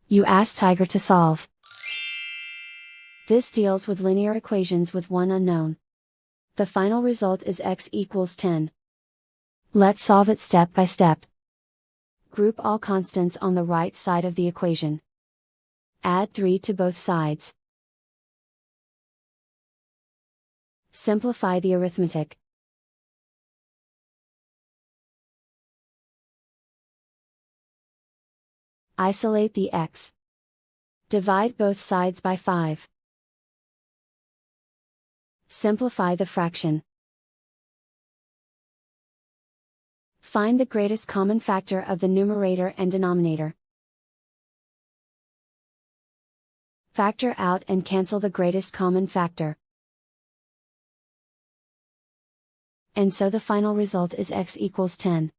You ask Tiger to solve. This deals with linear equations with one unknown. The final result is x equals 10. Let's solve it step by step. Group all constants on the right side of the equation. Add 3 to both sides. Simplify the arithmetic. Isolate the x. Divide both sides by 5. Simplify the fraction. Find the greatest common factor of the numerator and denominator. Factor out and cancel the greatest common factor. And so the final result is x equals 10.